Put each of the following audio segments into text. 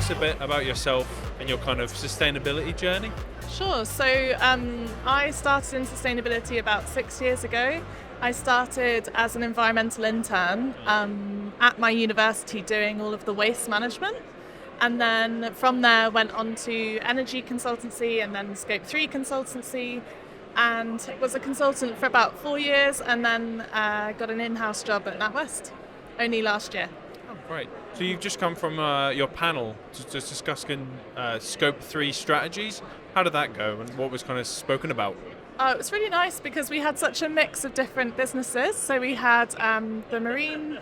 us a bit about yourself and your kind of sustainability journey? Sure. So I started in sustainability about 6 years ago. I started as an environmental intern at my university doing all of the waste management. And then from there went on to energy consultancy and then Scope 3 consultancy, and was a consultant for about 4 years, and then got an in-house job at NatWest only last year. Oh, great. So you've just come from your panel to discussing Scope 3 strategies. How did that go and what was kind of spoken about? It was really nice because we had such a mix of different businesses. So we had the marine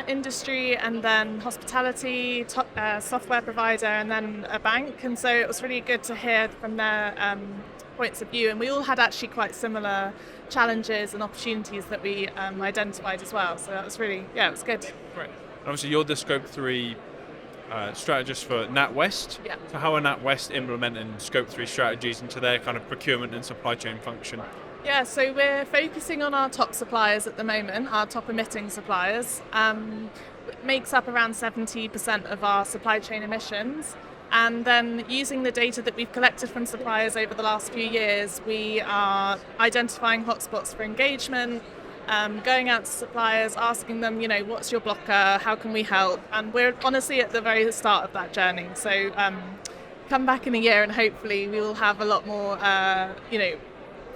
industry, and then hospitality, software provider, and then a bank. And so it was really good to hear from their points of view. And we all had actually quite similar challenges and opportunities that we identified as well. So that was really, it was good. Great. And obviously you're the Scope 3 strategist for NatWest. Yeah. So how are NatWest implementing Scope 3 strategies into their kind of procurement and supply chain function? Yeah, so we're focusing on our top suppliers at the moment, our top emitting suppliers. It makes up around 70% of our supply chain emissions. And then using the data that we've collected from suppliers over the last few years, we are identifying hotspots for engagement, going out to suppliers, asking them, what's your blocker, how can we help? And we're honestly at the very start of that journey. So come back in a year and hopefully we will have a lot more,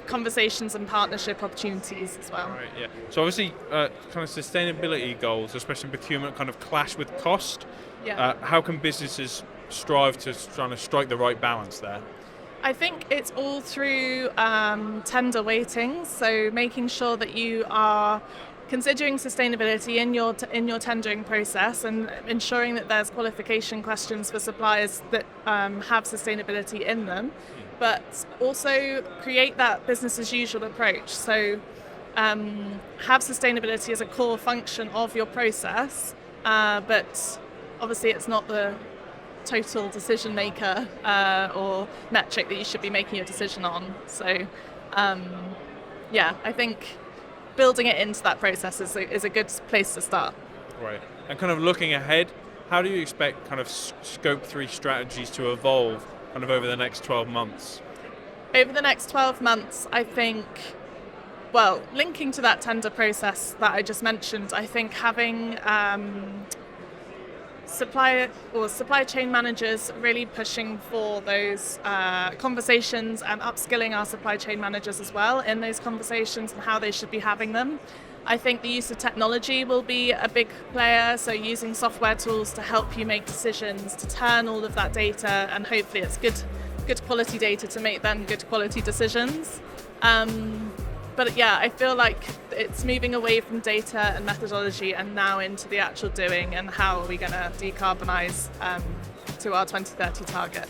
conversations and partnership opportunities as well. Right, yeah. So obviously kind of sustainability goals, especially in procurement, kind of clash with cost. Yeah. How can businesses strive to trying to strike the right balance there? I think it's all through tender weightings, so making sure that you are considering sustainability in your tendering process and ensuring that there's qualification questions for suppliers that have sustainability in them, but also create that business as usual approach. So have sustainability as a core function of your process, but obviously it's not the total decision maker or metric that you should be making your decision on. So I think building it into that process is a good place to start. Right. And kind of looking ahead, how do you expect kind of Scope 3 strategies to evolve kind of over the next 12 months? Over the next 12 months, I think, linking to that tender process that I just mentioned, I think having supply chain managers really pushing for those conversations and upskilling our supply chain managers as well in those conversations and how they should be having them. I think the use of technology will be a big player, so using software tools to help you make decisions, to turn all of that data, and hopefully it's good quality data to make then good quality decisions. But I feel like it's moving away from data and methodology and now into the actual doing and how are we going to decarbonise to our 2030 target.